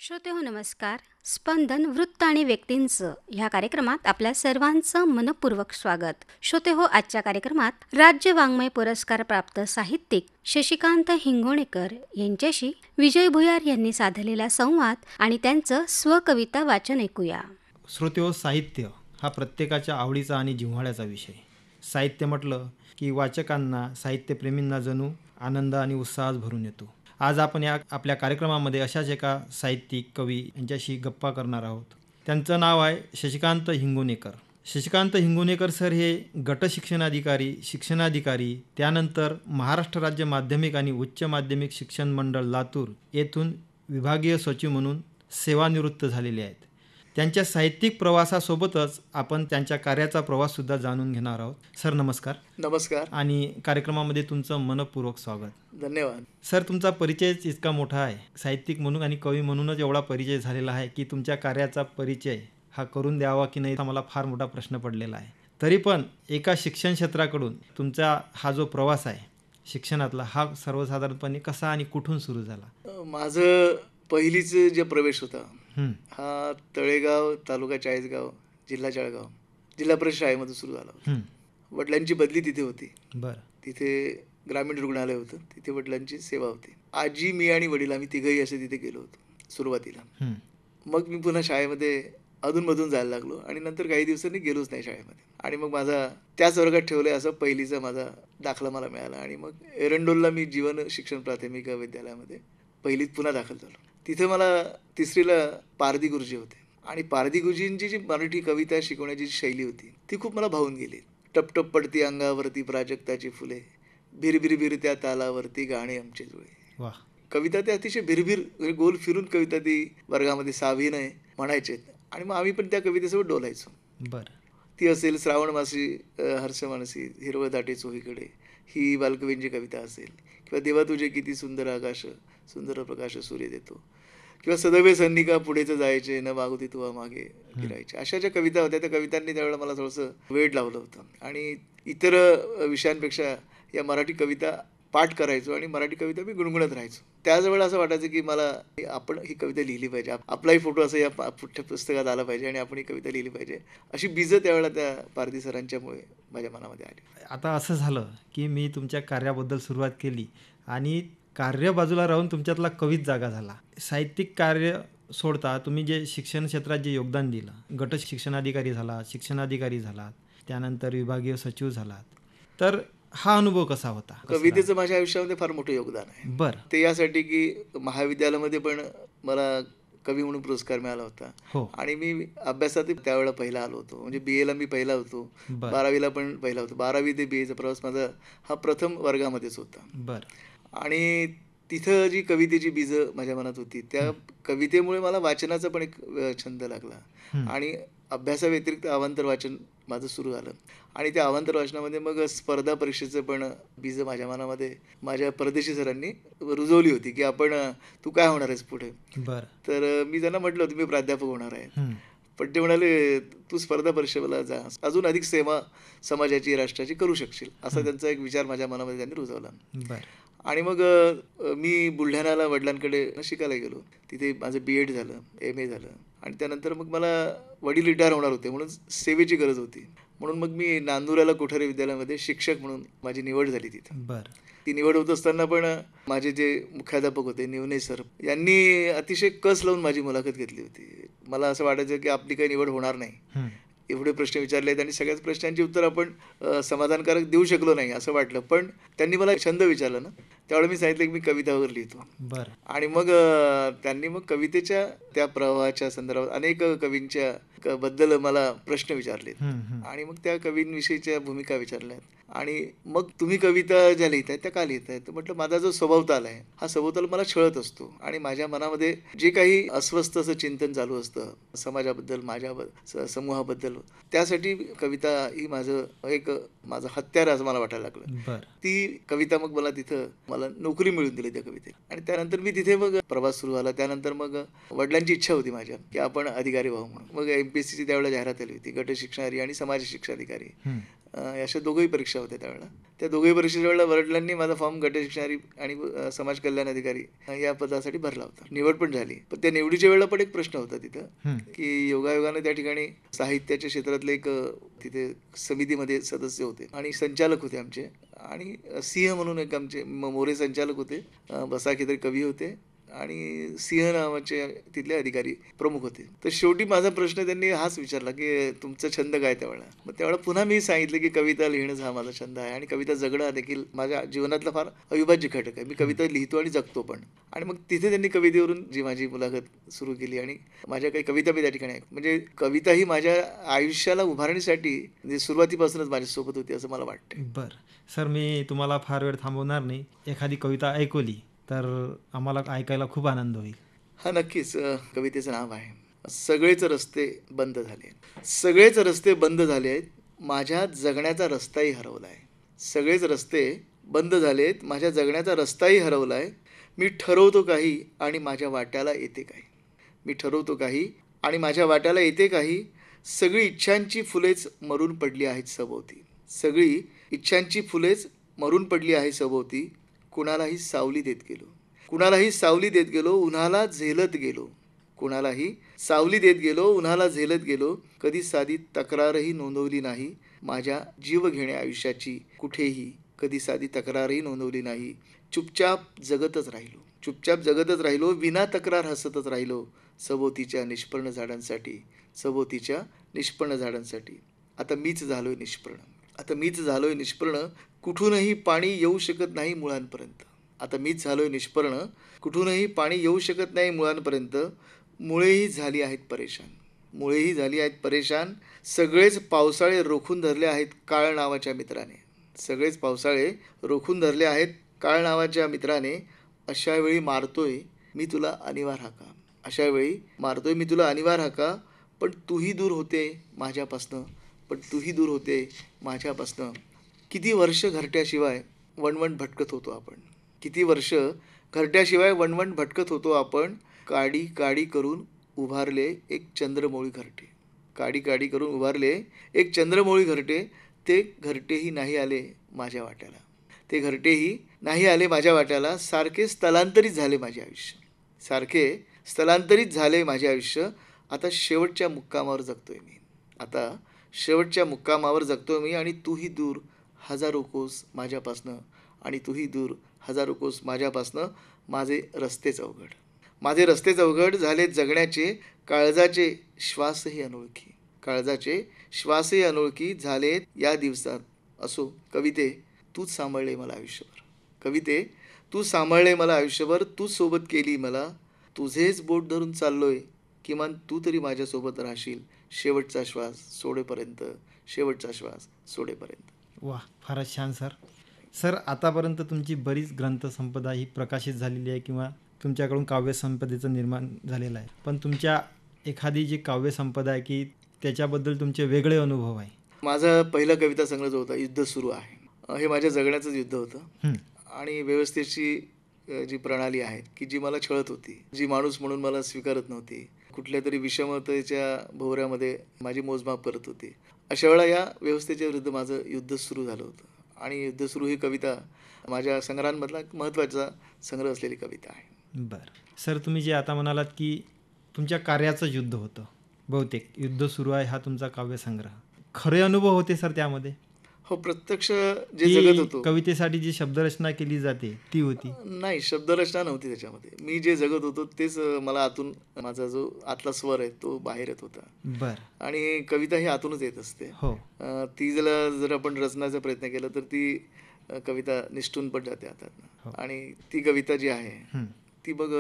श्रोतेहो नमस्कार. स्पंदन वृत्त आणि व्यक्तींचं ह्या कार्यक्रमात आपल्या सर्वांचं मनपूर्वक स्वागत. श्रोतेहो, आजच्या कार्यक्रमात राज्य वाङ्मय पुरस्कार प्राप्त साहित्यिक शशिकांत हिंगोणेकर यांच्याशी विजय भुयार यांनी साधलेला संवाद आणि त्यांचं स्वकविता वाचन ऐकूया. श्रोतेहो, साहित्य हा प्रत्येकाच्या आवडीचा आणि जिव्हाळ्याचा विषय. साहित्य म्हटलं की वाचकांना, साहित्यप्रेमींना जणू आनंद आणि उत्साहात भरून येतो. आज आपण या आपल्या कार्यक्रमामध्ये अशाच एका साहित्यिक कवी यांच्याशी गप्पा करणार आहोत. त्यांचं नाव आहे शशिकांत हिंगोणेकर. शशिकांत हिंगोणेकर सर हे गट शिक्षणाधिकारी, त्यानंतर महाराष्ट्र राज्य माध्यमिक आणि उच्च माध्यमिक शिक्षण मंडळ लातूर येथून विभागीय सचिव म्हणून सेवानिवृत्त झालेले आहेत. त्यांच्या साहित्यिक प्रवासासोबतच आपण त्यांच्या कार्याचा प्रवाससुद्धा जाणून घेणार आहोत. सर नमस्कार. नमस्कार. आणि कार्यक्रमामध्ये तुमचं मनपूर्वक स्वागत. धन्यवाद. सर, तुमचा परिचयच इतका मोठा आहे. साहित्यिक म्हणून आणि कवी म्हणूनच एवढा परिचय झालेला आहे की तुमच्या कार्याचा परिचय हा करून द्यावा की नाही, हा मला फार मोठा प्रश्न पडलेला आहे. तरी पण एका शिक्षण क्षेत्राकडून तुमचा हा जो प्रवास आहे शिक्षणातला, हा सर्वसाधारणपणे कसा आणि कुठून सुरू झाला? माझं पहिलीचं जे प्रवेश होता हा तळेगाव, तालुका चाळीसगाव, जिल्हा जळगाव, जिल्हा परिषद शाळेमध्ये सुरू झाला. वडिलांची बदली तिथे होती. बरं. तिथे ग्रामीण रुग्णालय होतं, तिथे वडिलांची सेवा होती. आजी, मी आणि वडील आम्ही तिघंही असे तिथे गेलो होतो सुरुवातीला. मग मी पुन्हा शाळेमध्ये अधूनमधून जायला लागलो आणि नंतर काही दिवसांनी गेलोच नाही शाळेमध्ये. आणि मग माझा त्याच वर्गात ठेवलं असं पहिलीचा माझा दाखला मला मिळाला. आणि मग एरंडोलला मी जीवन शिक्षण प्राथमिक विद्यालयामध्ये पहिलीत पुन्हा दाखल झालो. तिथे मला तिसरीला पारधी गुरुजी होते आणि पारधी गुरुजींची जी मराठी कविता शिकवण्याची शैली होती ती खूप मला भावून गेली. टपटप पडती अंगावरती प्राजक्ताची फुले, भिरभिर भिरत्या तालावरती गाणे आमचे जुळे. कविता ते अतिशय भिरभिर गोल फिरून कविता ती वर्गामध्ये साविनय म्हणायचे आणि मग आम्ही पण त्या कवितेसोबत डोलायचो. बरं. ती असेल श्रावण मासी हर्ष मानसी हिरवं दाटे चोहीकडे, ही बालकवींची कविता असेल, किंवा देवा तुझे किती सुंदर आकाश, सुंदर प्रकाश सूर्य देतो, किंवा सदैवे सन्निका पुढेच जायचे, न मागुती तुवा मागे फिरायचे. अशा ज्या कविता होत्या त्या कवितांनी त्यावेळेला मला थोडंसं वेळ लावलं होतं आणि इतर विषयांपेक्षा या मराठी कविता पाठ करायचो आणि मराठी कविता मी गुणगुणत राहायचो. त्याच वेळेला असं वाटायचं की मला आपण ही कविता लिहिली पाहिजे, आपलाही फोटो असं या पुस्तकात आला पाहिजे आणि आपण ही कविता लिहिली पाहिजे. अशी बीजं त्यावेळेला त्या पारधी सरांच्यामुळे माझ्या मनामध्ये आली. आता असं झालं की मी तुमच्या कार्याबद्दल सुरुवात केली आणि कार्य बाजूला राहून तुमच्यातला कवीच जागा झाला. साहित्यिक कार्य सोडता तुम्ही जे शिक्षण क्षेत्रात जे योगदान दिलं, गट शिक्षणाधिकारी झालात, त्यानंतर विभागीय सचिव झालात, तर हा अनुभव कसा होता? कवितेचं माझ्या आयुष्यामध्ये फार मोठं योगदान आहे. बरं. ते यासाठी की महाविद्यालयामध्ये पण मला कवी म्हणून पुरस्कार मिळाला होता. हो. आणि मी अभ्यासात त्यावेळेला पहिला आलो होतो. म्हणजे BA ला मी पहिला होतो, 12वीला पण पहिला होतो. 12वी ते BAचा प्रवास माझा हा प्रथम वर्गामध्येच होता. बरं. आणि तिथं जी कवितेची बीजं माझ्या मनात होती त्या कवितेमुळे मला वाचनाचा पण एक छंद लागला आणि अभ्यासाव्यतिरिक्त अवांतर वाचन माझं सुरू झालं. आणि त्या अवांतर वाचनामध्ये मग स्पर्धा परीक्षेचं पण बीजं माझ्या मनामध्ये माझ्या परदेशी सरांनी रुजवली होती की तू काय होणार आहेस पुढे. बरं. तर मी त्यांना म्हटलं होतं मी प्राध्यापक होणार आहे. पण ते म्हणाले तू स्पर्धा परीक्षेला जा, अजून अधिक सेवा समाजाची, राष्ट्राची करू शकशील, असा त्यांचा एक विचार माझ्या मनामध्ये त्यांनी रुजवला. आणि मग मी बुलढाण्याला वडिलांकडे शिकायला गेलो. तिथे माझं BEd झालं, MA झालं आणि त्यानंतर मग मला वडील रिटायर होणार होते म्हणून सेवेची गरज होती. म्हणून मग मी नांदुराला कोठारे विद्यालयामध्ये शिक्षक म्हणून माझी निवड झाली तिथं. बरं. ती निवड होत असताना पण माझे जे मुख्याध्यापक होते निवने सर यांनी अतिशय कस लावून माझी मुलाखत घेतली होती. मला असं वाटायचं की आपली काही निवड होणार नाही, एवढे प्रश्न विचारले आहेत आणि सगळ्याच प्रश्नांची उत्तर आपण समाधानकारक देऊ शकलो नाही असं वाटलं. पण त्यांनी मला छंद विचारला ना, त्यावेळेला मी सांगितलं की मी कविता वगैरे लिहितो. बरं. आणि मग त्यांनी मग कवितेच्या त्या प्रवाहाच्या संदर्भात अनेक कवींच्या बद्दल मला प्रश्न विचारले आणि मग त्या कवींविषयीच्या भूमिका विचारल्या आणि मग तुम्ही कविता ज्या लिहिताय त्या का लिहिताय, तर म्हटलं माझा जो स्वभावताल आहे हा स्वभावताल मला छळत असतो आणि माझ्या मनामध्ये जे काही अस्वस्थ असं चिंतन चालू असतं समाजाबद्दल, माझ्याबद्दल, समूहाबद्दल, त्यासाठी कविता ही माझं हत्यार असं मला वाटायला लागलं. बरं. ती कविता मग मला तिथं मला नोकरी मिळवून दिली त्या कवितेत. आणि त्यानंतर मी तिथे मग प्रवास सुरू झाला. त्यानंतर मग वडिलांची इच्छा होती माझ्या की आपण अधिकारी व्हावं म्हणून. मग MPSCची त्यावेळेला जाहिरात आली होती. गट शिक्षणाधिकारी आणि समाज शिक्षणाधिकारी अशा दोघंही परीक्षा होत्या त्यावेळेला. त्या दोघंही परीक्षेच्या वेळेला वडिलांनी माझा फॉर्म गट शिक्षणाधिकारी आणि समाज कल्याण अधिकारी या पदासाठी भरला होता. निवड पण झाली. पण त्या निवडीच्या वेळेला पण एक प्रश्न होता तिथं की योगायोगाने त्या ठिकाणी साहित्याच्या क्षेत्रातले एक तिथे समितीमध्ये सदस्य होते आणि संचालक होते आमचे. आणि सिंह म्हणून एक आमचे मोरे संचालक होते. बसाके तरी कवी होते आणि सिंह नावाचे तिथले अधिकारी प्रमुख होते. तर शेवटी माझा प्रश्न त्यांनी हाच विचारला की तुमचा छंद काय त्यावेळेला. मग त्यावेळेला पुन्हा मी सांगितलं की कविता लिहिणं हा माझा छंद आहे आणि कविता जगणं हा देखील माझ्या जीवनातला फार अविभाज्य घटक आहे. मी कविता लिहितो आणि जगतो पण. आणि मग तिथे त्यांनी कवितेवरून जी माझी मुलाखत सुरू केली आणि माझ्या काही कविता मी त्या ठिकाणी आहे. म्हणजे कविता ही माझ्या आयुष्याला उभारण्यासाठी म्हणजे सुरुवातीपासूनच माझ्यासोबत होती असं मला वाटतं. बरं सर, मी तुम्हाला फार वेळ थांबवणार नाही. एखादी कविता ऐकवली तर आम्हाला ऐकायला खूप आनंद होईल. हा नक्कीच. कवितेचं नाव आहे सगळेच रस्ते बंद झाले. सगळेच रस्ते बंद झाले आहेत, माझ्या जगण्याचा रस्ताही हरवला आहे. सगळेच रस्ते बंद झालेत, माझ्या जगण्याचा रस्ताही हरवला आहे. मी ठरवतो काही आणि माझ्या वाट्याला येते काही. मी ठरवतो काही आणि माझ्या वाट्याला येते काही. सगळी इच्छांची फुलेच मरून पडली आहेत सभोवती. सगळी इच्छांची फुलेच मरून पडली आहे सभोवती. कुणालाही सावली देत गेलो. कुणालाही सावली देत गेलो, उन्हाला झेलत गेलो. कुणालाही सावली देत गेलो, उन्हाला झेलत गेलो. कधी साधी तक्रारही नोंदवली नाही माझ्या जीवघेण्या आयुष्याची कुठेही. कधी साधी तक्रारही नोंदवली नाही. चुपचाप जगतच राहिलो. चुपचाप जगतच राहिलो. विना तक्रार हसतच राहिलो. सभोवतीच्या निष्पर्ण झाडांसाठी. सभोवतीच्या निष्पर्ण झाडांसाठी. आता मीच झालोय निष्पर्ण. आता मीच झालोय निष्पर्ण. कुठूनही पाणी येऊ शकत नाही मुळांपर्यंत. आता मीच झालोय निष्पर्ण. कुठूनही पाणी येऊ शकत नाही मुळांपर्यंत. मुळेही झाली आहेत परेशान. मुळेही झाली आहेत परेशान. सगळेच पावसाळे रोखून धरले आहेत काळ नावाच्या मित्राने. सगळेच पावसाळे रोखून धरले आहेत काळ नावाच्या मित्राने. अशा वेळी मारतोय मी तुला अनिवार्य हाका. अशा वेळी मारतोय मी तुला अनिवार्य हाका. पण तूही दूर होते माझ्यापासनं. पण तूही दूर होते माझ्यापासनं. किती वर्ष घरट्याशिवाय वणवण भटकत होतो आपण. किती वर्ष घरट्याशिवाय वणवण भटकत होतो आपण. काडी काडी करून उभारले एक चंद्रमौळी घरटे. काडी काडी करून उभारले एक चंद्रमौळी घरटे. ते घरटेही नाही आले माझ्या वाट्याला. ते घरटेही नाही आले माझ्या वाट्याला. सारखे स्थलांतरित झाले माझे आयुष्य. सारखे स्थलांतरित झाले माझे आयुष्य. आता शेवटच्या मुक्कामावर जगतोय मी. आता शेवटच्या मुक्कामावर जगतोय मी. आणि तूही दूर हजारो कोस माझ्यापासनं. आणि तूही दूर हजारो कोस माझ्यापासनं. माझे रस्तेच अवघड. माझे रस्तेच अवघड झाले जगण्याचे. काळजाचे श्वासही अनोळखी. काळजाचे श्वासही अनोळखी झालेत या दिवसात. असो कविते तूच सांभाळले मला आयुष्यभर. कविते तू सांभाळले मला आयुष्यभर. तू सोबत केली मला. तुझेच बोट धरून चाललोय. किमान तू तरी माझ्यासोबत राहशील शेवटचा श्वास सोडेपर्यंत. शेवटचा श्वास सोडेपर्यंत. वा, फारच छान सर. सर, आतापर्यंत तुमची बरीच ग्रंथसंपदा ही प्रकाशित झालेली आहे किंवा तुमच्याकडून काव्यसंपदेचं निर्माण झालेलं आहे. पण तुमच्या एखादी जी काव्यसंपदा आहे की त्याच्याबद्दल तुमचे वेगळे अनुभव आहे. माझा पहिला कविता संग्रह जो होता युद्ध सुरू आहे, हे माझ्या जगण्याचंच युद्ध होतं. आणि व्यवस्थेची जी प्रणाली आहे की जी मला छळत होती, जी माणूस म्हणून मला स्वीकारत नव्हती, कुठल्या तरी विषमतेच्या भोवऱ्यामध्ये माझी मोजमाप करत होती. अशा वेळा या व्यवस्थेच्या विरुद्ध माझं युद्ध सुरू झालं होतं. आणि युद्ध सुरू ही कविता माझ्या संग्रहांमधला एक महत्त्वाचा संग्रह असलेली कविता आहे. बरं सर, तुम्ही जे आता म्हणालात की तुमच्या कार्याचं युद्ध होतं, बहुतेक युद्ध सुरू आहे हा तुमचा काव्यसंग्रह. खरे अनुभव होते सर त्यामध्ये? हो, प्रत्यक्ष जे जगत होतो. कवितेसाठी जी शब्दरचना केली जाते ती होती? नाही, शब्दरचना नव्हती त्याच्यामध्ये. मी जे जगत होतो तेच मला आतून, माझा जो आतला स्वर आहे तो बाहेर येत होता. बरं. आणि कविता ही आतूनच येत असते. हो. ती जर आपण रचण्याचा प्रयत्न केला तर ती कविता निष्ठून पण जाते हातात. आणि ती कविता जी आहे ती मग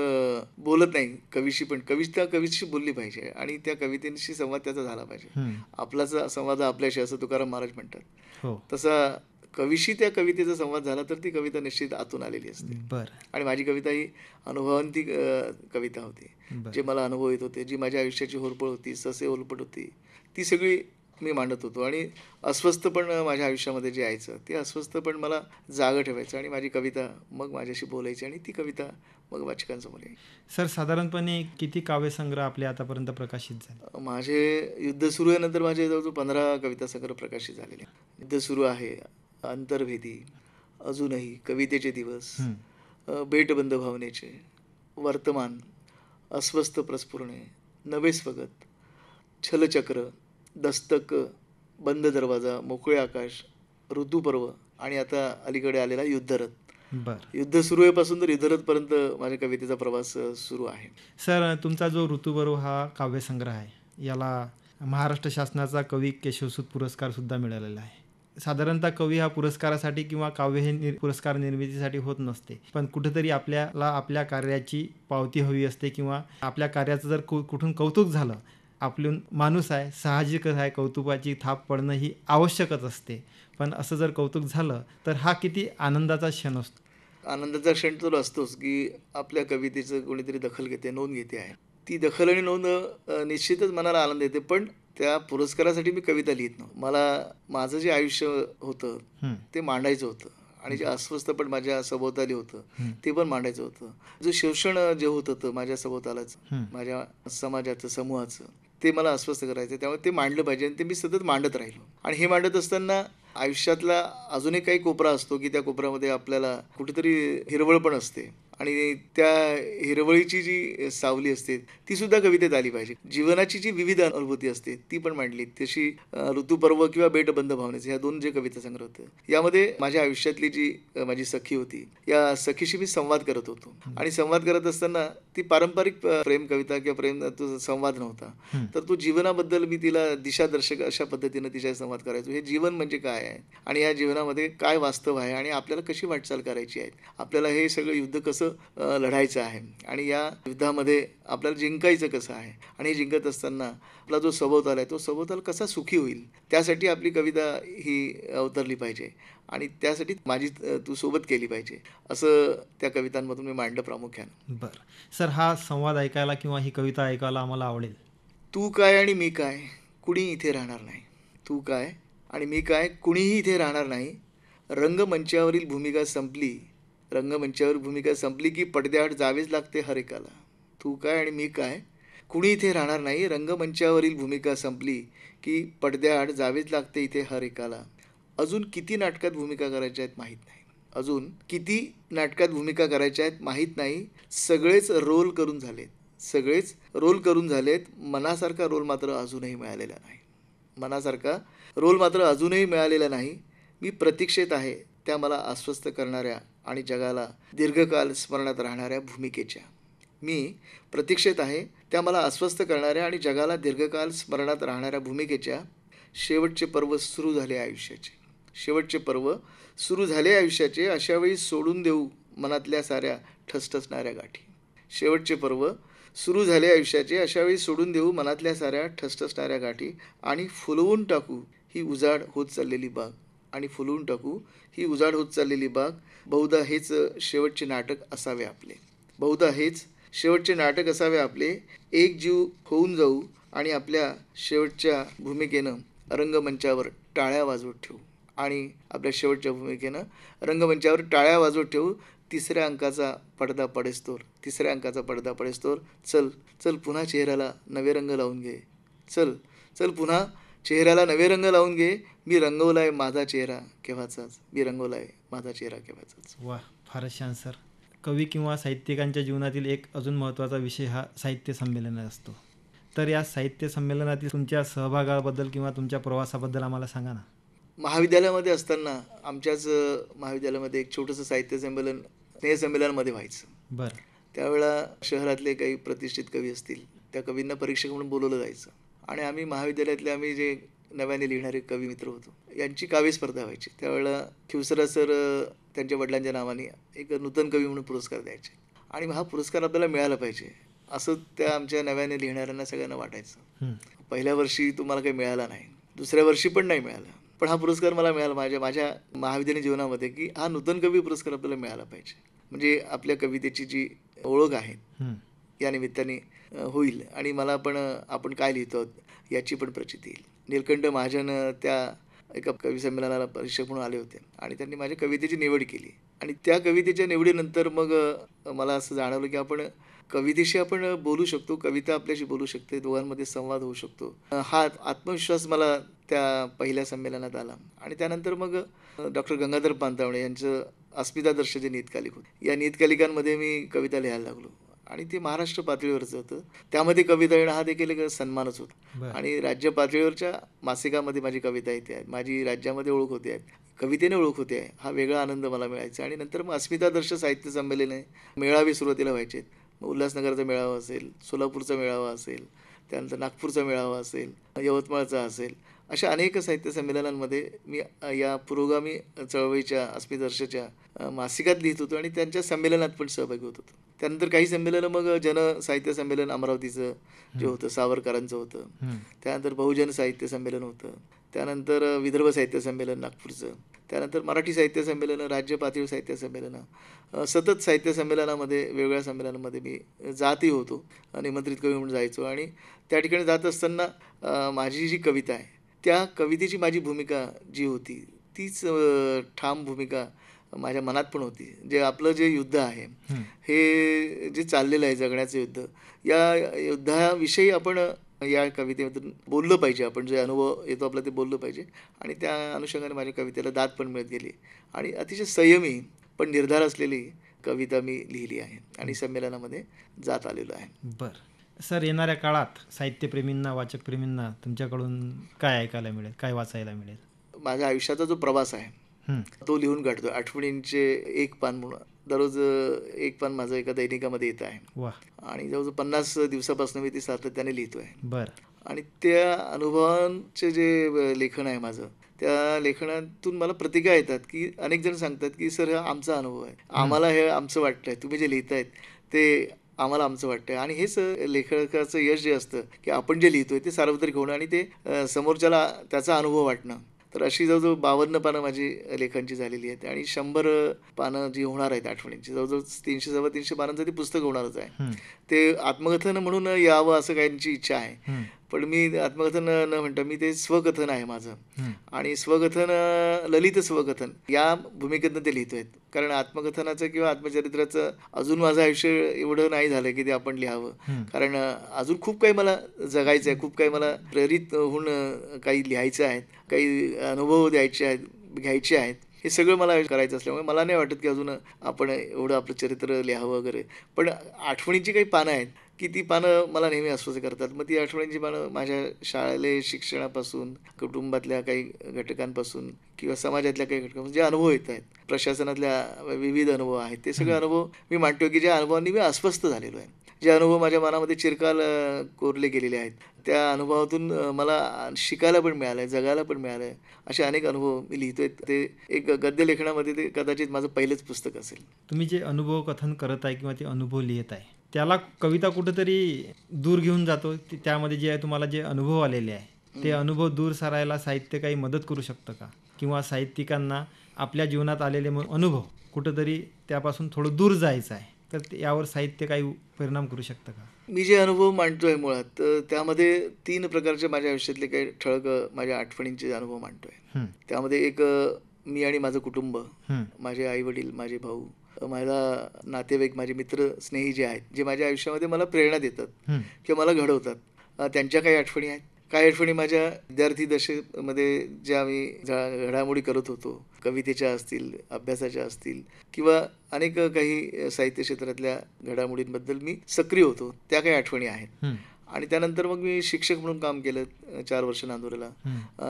बोलत नाही कवीशी, पण कविता कवीशी बोलली पाहिजे आणि त्या कवितेशी संवाद त्याचा झाला पाहिजे. आपलाच संवाद आपल्याशी, असं तुकाराम महाराज म्हणतात. तसा कवीशी त्या कवितेचा संवाद झाला तर ती कविता निश्चित आतून आलेली असते. आणि माझी कविता ही अनुभवांती कविता होती. जे मला अनुभव येत होते, जी माझ्या आयुष्याची होरपळ होती, ससे ओलपट होती, ती सगळी मी मांडत होतो आणि अस्वस्थ पण माझ्या आयुष्यामध्ये जे यायचं ते अस्वस्थ पण मला जागं ठेवायचं आणि माझी कविता मग माझ्याशी बोलायची आणि ती कविता मग वाचकांसमोर यायची. सर, साधारणपणे किती काव्यसंग्रह आपले आतापर्यंत प्रकाशित झाले? माझे युद्ध सुरू आहे नंतर माझे जवळजवळ 15 कविता संग्रह प्रकाशित झालेले आहेत. युद्ध सुरू आहे, अंतर्भेदी, अजूनही, कवितेचे दिवस, हं. बेटबंद भावनेचे, वर्तमान, अस्वस्थ प्रस्फुरणे, नवे स्वगत, छलचक्र, दस्तक, बंद दरवाजा, मोकळे आकाश, ऋतुपर्व आणि आता अलीकडे आलेला युद्धरथ. बरं. युद्ध सुरू आहेपासून तर युद्धरथपर्यंत माझ्या कवितेचा प्रवास सुरू आहे. सर, तुमचा जो ऋतुबरो हा काव्यसंग्रह आहे, याला महाराष्ट्र शासनाचा कवी केशवसूत पुरस्कारसुद्धा मिळालेला आहे. साधारणतः कवी हा पुरस्कारासाठी किंवा काव्य हे पुरस्कार निर्मितीसाठी होत नसते, पण कुठेतरी आपल्याला आपल्या कार्याची पावती हवी असते किंवा आपल्या कार्याचं जर कुठून कौतुक झालं, आपलं माणूस आहे, साहजिकच आहे, कौतुकाची थाप पडणं ही आवश्यकच असते. पण असं जर कौतुक झालं तर हा किती आनंदाचा क्षण असतो. आनंदाचा क्षण तर असतोच की आपल्या कवितेचं कोणीतरी दखल घेते, नोंद घेते आहे. ती दखल आणि नोंद निश्चितच मनाला आनंद देते. पण त्या पुरस्कारासाठी मी कविता लिहित नव्हतो. मला माझं जे आयुष्य होतं हं. ते मांडायचं होतं आणि जे अस्वस्थ पण माझ्या सभोवताली होतं हं. ते पण मांडायचं होतं. जे शोषण जे होत होतं माझ्या सभोवतालाच, हं. माझ्या समाजाचं, समूहाचं, ते मला अस्वस्थ करायचं. त्यामुळे ते मांडलं पाहिजे आणि ते मी सतत मांडत राहिलो. आणि हे मांडत असताना आयुष्यातला अजून एक काही कोपरा असतो की त्या कोपऱ्यामध्ये आपल्याला कुठेतरी हिरवळ पण असते आणि त्या हिरवळीची जी सावली असते ती सुद्धा कवितेत आली पाहिजे. जीवनाची जी विविध अनुभूती असते ती पण मांडली. तशी ऋतुपर्व किंवा बेटबंद भावनेचे ह्या 2 जे कविता संग्रह होते, यामध्ये माझ्या आयुष्यातली जी माझी सखी होती, या सखीशी मी संवाद करत होतो. आणि संवाद करत असताना ती पारंपरिक प्रेम कविता किंवा प्रेम तो संवाद नव्हता. तर तो जीवनाबद्दल मी तिला दिशादर्शक अशा पद्धतीनं तिच्याशी संवाद करायचो. हे जीवन म्हणजे काय आहे आणि या जीवनामध्ये काय वास्तव आहे आणि आपल्याला कशी वाटचाल करायची आहे, आपल्याला हे सगळं युद्ध कसं लढायचं आहे आणि या युद्धामध्ये आपल्याला जिंकायचं कसं आहे आणि हे जिंकत असताना आपला जो सभोवताल आहे तो सभोवताल कसा सुखी होईल, त्यासाठी आपली कविता ही अवतरली पाहिजे आणि त्यासाठी माझी तू सोबत केली पाहिजे, असं त्या कवितांमधून मी मांडलं प्रामुख्यानं. बरं. सर, हा संवाद ऐकायला किंवा ही कविता ऐकायला आम्हाला आवडेल. तू काय आणि मी काय, कुणी इथे राहणार नाही. तू काय आणि मी काय, कुणीही इथे राहणार नाही. रंगमंचावरील भूमिका संपली, रंगमंचावर भूमिका संपली की पडद्याआड जावेच लागते हर एकाला. तू काय आणि मी काय, कुणी इथे राहणार नाही. रंगमंचावरील भूमिका संपली की पडद्याआड जावेच लागते इथे हर एकाला. अजून किती नाटकात भूमिका करायच्या आहेत माहीत नाही. अजून किती नाटकात भूमिका करायच्या आहेत माहीत नाही. सगळेच रोल करून झालेत, सगळेच रोल करून झालेत. मनासारखा रोल मात्र अजूनही मिळालेला नाही. मनासारखा रोल मात्र अजूनही मिळालेला नाही. मी प्रतीक्षेत आहे त्या मला अस्वस्थ करणाऱ्या आणि जगाला दीर्घकाल स्मरणात राहणाऱ्या भूमिकेच्या. मी प्रतीक्षेत आहे त्या मला अस्वस्थ करणाऱ्या आणि जगाला दीर्घकाल स्मरणात राहणाऱ्या भूमिकेच्या. शेवटचे पर्व सुरू झाले आयुष्याचे, शेवटचे पर्व सुरू झाले आयुष्याचे. अशावेळी सोडून देऊ मनातल्या साऱ्या ठसठसणाऱ्या गाठी. शेवटचे पर्व सुरू झाले आयुष्याचे. अशावेळी सोडून देऊ मनातल्या साऱ्या ठसठसणाऱ्या गाठी आणि फुलवून टाकू ही उजाड होत चाललेली बाग. आणि फुलवून टाकू ही उजाड होत चाललेली बाग. बहुधा हेच शेवटचे नाटक असावे आपले, बहुधा हेच शेवटचे नाटक असावे आपले. एक जीव होऊन जाऊ आणि आपल्या शेवटच्या भूमिकेनं रंगमंचावर टाळ्या वाजवत ठेवू आणि आपल्या शेवटच्या भूमिकेनं रंगमंचावर टाळ्या वाजवत ठेवू. तिसऱ्या अंकाचा पडदा पडेस्तोर, तिसऱ्या अंकाचा पडदा पडेस्तोर. चल चल पुन्हा चेहऱ्याला नवे रंग लावून घे. चल चल पुन्हा चेहऱ्याला नवे रंग लावून घे. मी रंगवलाय माझा चेहरा केव्हाचाच, मी रंगवलाय माझा चेहरा केव्हाचाच. वा, फारच छान सर. कवी किंवा साहित्यिकांच्या जीवनातील एक अजून महत्त्वाचा विषय हा साहित्य संमेलन असतो. तर या साहित्य संमेलनातील तुमच्या सहभागाबद्दल किंवा तुमच्या प्रवासाबद्दल आम्हाला सांगा ना. महाविद्यालयामध्ये असताना आमच्याच महाविद्यालयामध्ये एक छोटंसं साहित्य संमेलन स्नेहसंमेलनामध्ये व्हायचं. बरं. त्यावेळेला शहरातले काही प्रतिष्ठित कवी असतील त्या कवींना परीक्षक म्हणून बोलवलं जायचं आणि आम्ही महाविद्यालयातले आम्ही जे नव्याने लिहिणारे कवी मित्र होतो यांची काव्यस्पर्धा व्हायची. त्यावेळेला खिवसरा सर त्यांच्या वडिलांच्या नावाने एक नूतन कवी म्हणून पुरस्कार द्यायचे आणि हा पुरस्कार आपल्याला मिळाला पाहिजे असं त्या आमच्या नव्याने लिहिणाऱ्यांना सगळ्यांना वाटायचं. पहिल्या वर्षी तुम्हाला काही मिळाला नाही, दुसऱ्या वर्षी पण नाही मिळाला, पण हा पुरस्कार मला मिळाला माझ्या महाविद्यालयीन जीवनामध्ये की हा नूतन कवी पुरस्कार आपल्याला मिळाला पाहिजे. म्हणजे आपल्या कवितेची जी ओळख आहे या निमित्ताने होईल आणि मला पण आपण काय लिहितो याची पण प्रचिती येईल. नीलकंठ महाजन त्या एका कवी संमेलनाला परीक्षक म्हणून आले होते आणि त्यांनी माझ्या कवितेची निवड केली आणि त्या कवितेच्या निवडीनंतर मग मला असं जाणवलं की कवितेशी आपण बोलू शकतो, कविता आपल्याशी बोलू शकते, दोघांमध्ये संवाद होऊ शकतो. हा आत्मविश्वास मला त्या पहिल्या संमेलनात आला आणि त्यानंतर मग डॉक्टर गंगाधर पानतावणे यांचं अस्मितादर्श जे नियतकालिक होतं, या नियतकालिकांमध्ये मी कविता लिहायला लागलो आणि ते महाराष्ट्र पातळीवरचं होतं. त्यामध्ये कविता येणं हा देखील एक सन्मानच होता आणि राज्य पातळीवरच्या मासिकामध्ये माझी कविता येते आहे, माझी राज्यामध्ये ओळख होते आहे, कवितेने ओळख होते आहे, हा वेगळा आनंद मला मिळायचा. आणि नंतर मग अस्मितादर्श साहित्य संमेलने मेळावे सुरुवातीला व्हायचे. उल्हासनगरचा मेळावा असेल, सोलापूरचा मेळावा असेल, त्यानंतर नागपूरचा मेळावा असेल, यवतमाळचा असेल, अशा अनेक साहित्य संमेलनांमध्ये मी या पुरोगामी चळवळीच्या अस्मितादर्शच्या मासिकात लिहित होतो आणि त्यांच्या संमेलनात पण सहभागी होत होतो. त्यानंतर काही संमेलनं मग साहित्य संमेलन अमरावतीचं जे होतं सावरकरांचं होतं, त्यानंतर बहुजन साहित्य संमेलन होतं, त्यानंतर विदर्भ साहित्य संमेलन नागपूरचं, त्यानंतर मराठी साहित्य संमेलनं, राज्य पातळी साहित्य संमेलनं, सतत साहित्य संमेलनामध्ये वेगवेगळ्या संमेलनामध्ये मी जातही होतो, निमंत्रित कवी म्हणून जायचो आणि त्या ठिकाणी जात असताना माझी जी कविता आहे त्या कवितेची माझी भूमिका जी होती तीच ठाम भूमिका माझ्या मनात पण होती. जे आपलं जे युद्ध आहे, हे जे चाललेलं आहे जगण्याचं युद्ध, या युद्धाविषयी आपण या कवितेमधून बोललं पाहिजे. आपण जे अनुभव येतो आपला ते बोललं पाहिजे आणि त्या अनुषंगाने माझ्या कवितेला दाद पण मिळत गेली आणि अतिशय संयमी पण निर्धार असलेली कविता मी लिहिली आहे आणि संमेलनामध्ये जात आलेलो आहे. बरं सर, येणाऱ्या काळात साहित्यप्रेमींना, वाचकप्रेमींना तुमच्याकडून काय ऐकायला मिळेल, काय वाचायला मिळेल? माझ्या आयुष्याचा जो प्रवास आहे तो लिहून काढतो. आठवणींचे एक पान म्हणून दररोज एक पान माझं एका दैनिकामध्ये येत आहे. वा. आणि जवळजवळ 50 दिवसापासून मी ते सातत्याने लिहितो आहे. बरं. आणि त्या अनुभवांचे जे लेखन आहे माझं, त्या लेखनातून मला प्रतिक्रिया येतात की अनेक जण सांगतात की सर हा आमचा अनुभव आहे, आम्हाला हे आमचं वाटतंय, तुम्ही जे लिहितायत ते आम्हाला आमचं वाटतंय. आणि हेच लेखकाचं यश जे असतं की आपण जे लिहितोय ते सार्वत्रिक होणं आणि ते समोरच्याला त्याचा अनुभव वाटणं. तर अशी जवळजवळ 52 पानं माझी लेखांची झालेली आहेत आणि 100 पानं जी होणार आहेत आठवणींची, जवळजवळ 300-350 पानांचं ते पुस्तक होणारच आहे. ते आत्मकथन म्हणून यावं असं काहींची इच्छा आहे, पण मी आत्मकथन न म्हणता मी ते स्वकथन आहे माझं. आणि स्वकथन, ललित स्वकथन या भूमिकेतनं ते लिहितोय. कारण आत्मकथनाचं किंवा आत्मचरित्राचं अजून माझं आयुष्य एवढं नाही झालं की ते आपण लिहावं, कारण अजून खूप काही मला जगायचं आहे, खूप काही मला प्रेरित होऊन काही लिहायचं आहे, काही अनुभव द्यायचे आहेत, घ्यायचे आहेत. हे सगळं मला करायचं असल्यामुळे मला नाही वाटत की अजून आपण एवढं आपलं चरित्र लिहावं वगैरे. पण आठवणीची काही पानं आहेत की ती पानं मला नेहमी अस्वस्थ करतात. मग ती आठवणींची पानं माझ्या शाळेले शिक्षणापासून, कुटुंबातल्या काही घटकांपासून किंवा समाजातल्या काही घटकांपासून जे अनुभव येत आहेत, प्रशासनातल्या विविध अनुभव आहेत, ते सगळे अनुभव मी मांडतो की ज्या अनुभवांनी मी अस्वस्थ झालेलो आहे, जे अनुभव माझ्या मनामध्ये चिरकाल कोरले गेलेले आहेत, त्या अनुभवातून मला शिकायला पण मिळालं आहे, जगायला पण मिळालं आहे. असे अनेक अनुभव मी लिहितोय. ते एक गद्य लेखनामध्ये ते कदाचित माझं पहिलंच पुस्तक असेल. तुम्ही जे अनुभव कथन करत आहे किंवा ते अनुभव लिहित आहे, त्याला कविता कुठंतरी दूर घेऊन जातो. त्यामध्ये जे तुम्हाला जे अनुभव आलेले आहे ते अनुभव दूर सारायला साहित्य काही मदत करू शकतं का? किंवा साहित्यिकांना आपल्या जीवनात आलेले अनुभव कुठंतरी त्यापासून थोडं दूर जायचं आहे, तर यावर साहित्य काही परिणाम करू शकतं का? मी जे अनुभव मांडतोय मुळात त्यामध्ये 3 प्रकारचे माझ्या आयुष्यातले काही ठळक माझ्या आठवणींचे अनुभव मांडतोय. त्यामध्ये एक मी आणि माझं कुटुंब, माझे आई वडील, माझे भाऊ, माझा नातेवाईक, माझे मित्र स्नेही जे आहेत, जे माझ्या आयुष्यामध्ये मला प्रेरणा देतात किंवा मला घडवतात, त्यांच्या काही आठवणी आहेत. काही आठवणी माझ्या विद्यार्थी दशेमध्ये ज्या मी घडामोडी करत होतो, कवितेच्या असतील, अभ्यासाच्या असतील किंवा अनेक काही साहित्य क्षेत्रातल्या घडामोडींबद्दल मी सक्रिय होतो, त्या काही आठवणी आहेत. आणि त्यानंतर मग मी शिक्षक म्हणून काम केलं 4 वर्ष नांदुरेला.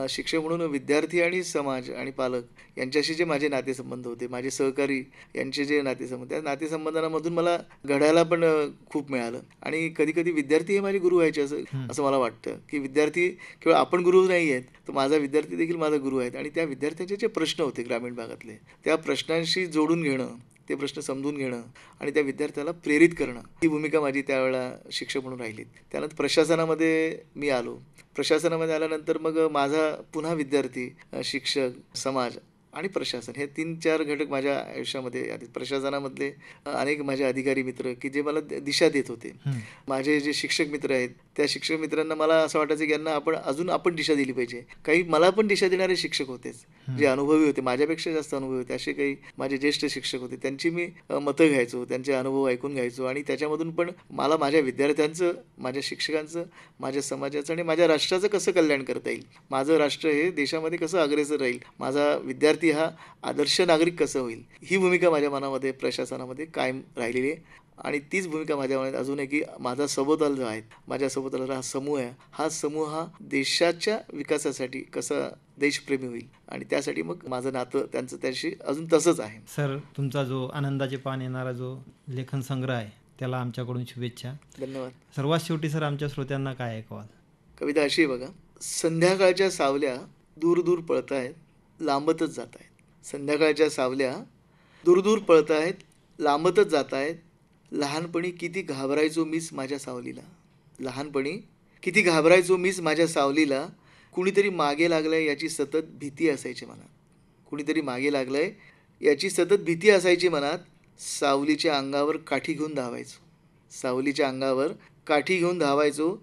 शिक्षक म्हणून विद्यार्थी आणि समाज आणि पालक यांच्याशी जे माझे नातेसंबंध होते, माझे सहकारी यांचे जे नातेसंबंध, त्या नातेसंबंधांमधून मला घडायला पण खूप मिळालं. आणि कधी कधी विद्यार्थी हे माझे गुरु व्हायचे असं मला वाटतं की विद्यार्थी केवळ आपण गुरु नाही आहेत, तर माझा विद्यार्थी देखील माझा गुरु आहेत. आणि त्या विद्यार्थ्यांचे जे प्रश्न होते ग्रामीण भागातले, त्या प्रश्नांशी जोडून घेणं, ते प्रश्न समजून घेणं आणि त्या विद्यार्थ्याला प्रेरित करणं, ही भूमिका माझी त्यावेळेला शिक्षक म्हणून राहिली. त्यानंतर प्रशासनामध्ये मी आलो. प्रशासनामध्ये आल्यानंतर मग माझा पुन्हा विद्यार्थी, शिक्षक, समाज आणि प्रशासन हे 3-4 घटक माझ्या आयुष्यामध्ये आले. प्रशासनामधले अनेक माझे अधिकारी मित्र की जे मला दिशा देत होते. माझे जे शिक्षक मित्र आहेत त्या शिक्षक मित्रांना मला असं वाटायचं की यांना आपण दिशा दिली पाहिजे. काही मला पण दिशा देणारे शिक्षक होतेच, जे अनुभवी होते, माझ्यापेक्षा जास्त अनुभवी होते. असे काही माझे ज्येष्ठ शिक्षक होते, त्यांची मी मतं घ्यायचो, त्यांचे अनुभव ऐकून घ्यायचो आणि त्याच्यामधून पण मला माझ्या विद्यार्थ्यांचं, माझ्या शिक्षकांचं, माझ्या समाजाचं आणि माझ्या राष्ट्राचं कसं कल्याण करता येईल, माझं राष्ट्र हे देशामध्ये कसं अग्रेसर राहील, माझा विद्यार्थी हा आदर्श नागरिक कसं होईल, ही भूमिका माझ्या मनामध्ये, प्रशासनामध्ये कायम राहिलेली आहे. आणि तीच भूमिका माझ्या मनात अजून आहे की माझा सभोवताल जो आहे, माझ्या सभोवताल हा समूह आहे, हा समूह हा देशाच्या विकासासाठी कसा देशप्रेमी होईल आणि त्यासाठी मग माझं नातं त्यांचं त्याशी अजून तसंच आहे. सर, तुमचा जो आनंदाचे पान येणारा जो लेखन संग्रह आहे त्याला आमच्याकडून शुभेच्छा. धन्यवाद. सर्वात शेवटी सर आमच्या श्रोत्यांना काय ऐकवाल? कविता अशी आहे बघा. संध्याकाळच्या सावल्या दूर दूर पळत आहेत, लांबतच जात आहेत. संध्याकाळच्या सावल्या दूर दूर पळत आहेत, लांबतच जात आहेत. लहानपणी किती घाबरायचो मीच माझ्या सावलीला. लहानपणी किती घाबरायचो मीच माझ्या सावलीला. कुणीतरी मागे लागलंय याची सतत भीती असायची मनात. कुणीतरी मागे लागलंय याची सतत भीती असायची मनात. सावलीच्या अंगावर काठी घेऊन धावायचो. सावलीच्या अंगावर काठी घेऊन धावायचो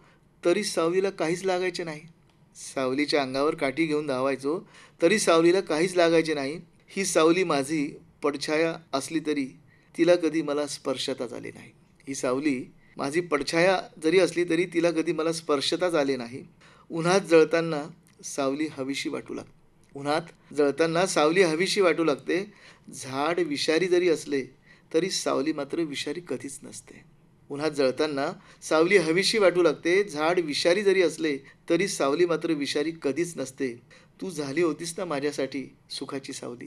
तरी सावलीला काहीच लागायचे नाही. सावलीच्या अंगावर काठी घेऊन धावायचो तरी सावलीला काहीच लागायचे नाही. ही सावली माझी पडछाया असली तरी तिला कधी मला स्पर्शताच आले नाही. ही सावली माझी पडछाया जरी असली तरी तिला कधी मला स्पर्शताच आले नाही. उन्हात जळताना सावली हवीशी वाटू लागते. उन्हात जळताना सावली हवीशी वाटू लागते. झाड विषारी जरी असले तरी सावली मात्र विषारी कधीच नसते. उन्हात जळताना सावली हवीशी वाटू लागते. झाड विषारी जरी असले तरी सावली मात्र विषारी कधीच नसते. तू झाली होतीस ना माझ्यासाठी सुखाची सावली.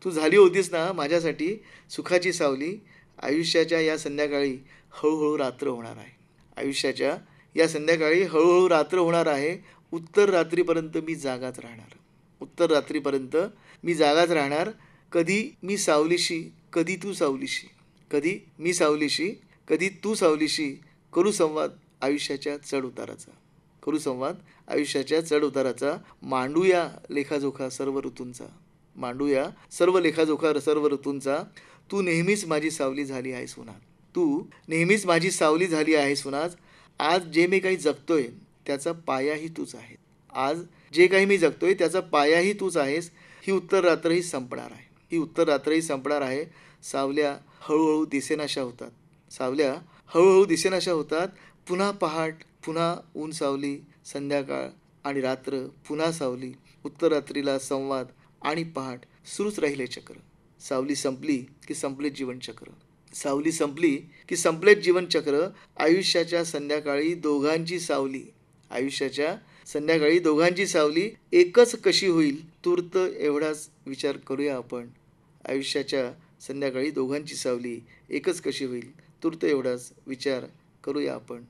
तू झाली होतीस ना माझ्यासाठी सुखाची सावली. आयुष्याच्या या संध्याकाळी हळूहळू रात्र होणार आहे. आयुष्याच्या या संध्याकाळी हळूहळू रात्र होणार आहे. उत्तर रात्रीपर्यंत मी जागाच राहणार. उत्तर रात्रीपर्यंत मी जागाच राहणार. कधी मी सावलीशी, कधी तू सावलीशी. कधी मी सावलीशी, कधी तू सावलीशी. करू संवाद आयुष्याच्या चढ उताराचा. करू संवाद आयुष्याच्या चढ उताराचा. मांडूया लेखाजोखा सर्व ऋतूंचा. मांडूया सर्व लेखाजोखा सर्व ऋतूंचा. तू नेहमीच माझी सावली झाली आहेस उन्हात. तू नेहमीच माझी सावली झाली आहेस उन्हात. आज जे मी काही जगतोय त्याचा पायाही तूच आहे. आज जे काही मी जगतोय त्याचा पायाही तूच आहेस. ही उत्तर रात्रही संपणार आहे. ही उत्तर रात्रही संपणार आहे. सावल्या हळूहळू दिसेनाशा होतात. सावल्या हळूहळू दिसेनाशा होतात. पुन्हा पहाट, पुन्हा ऊन सावली, संध्याकाळ आणि रात्र, पुन्हा सावली. उत्तर रात्रीला संवाद आणि पहाट सुरूच राहिले चक्र. सावली संपली की संपलेच जीवनचक्र. सावली संपली की संपलेच जीवनचक्र. आयुष्याच्या संध्याकाळी दोघांची सावली. आयुष्याच्या संध्याकाळी दोघांची सावली एकच कशी होईल तूर्त एवढाच विचार करूया आपण. आयुष्याच्या संध्याकाळी दोघांची सावली एकच कशी होईल तूर्त एवढाच विचार करूया आपण.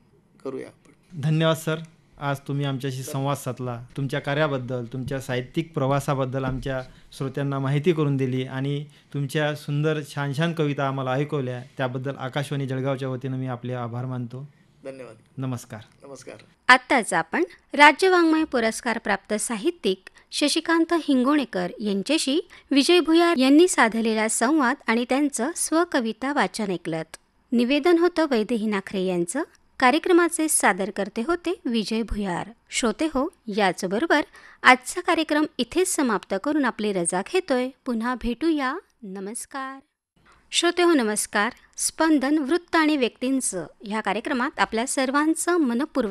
धन्यवाद सर. आज तुम्ही आमच्याशी संवाद साधला. तुमच्या कार्याबद्दल, तुमच्या साहित्यिक प्रवासाबद्दल आमच्या श्रोत्यांना माहिती करून दिली आणि तुमच्या सुंदर छान छान कविता आम्हाला ऐकवल्या. त्याबद्दल आकाशवाणी जळगावच्या वतीनं मी आपले आभार मानतो. धन्यवाद. नमस्कार. नमस्कार. आत्ताच आपण राज्य वाङ्मय पुरस्कार प्राप्त साहित्यिक शशिकांत हिंगोणेकर यांच्याशी विजय भुयार यांनी साधलेला संवाद आणि त्यांचं स्वकविता वाचन ऐकलत. निवेदन होतं वैदेही नाखरे यांचं. कार्यक्रमाचे सादरकर्ते होते विजय भुयार. श्रोते हो, याचबरोबर आजचा कार्यक्रम इथेच समाप्त करून आपली रजा घेतोय. पुन्हा भेटूया. नमस्कार. श्रोते हो, नमस्कार. स्पंदन वृत्त आणि व्यक्तींचं ह्या कार्यक्रमात आपल्या सर्वांचं मनपूर्वक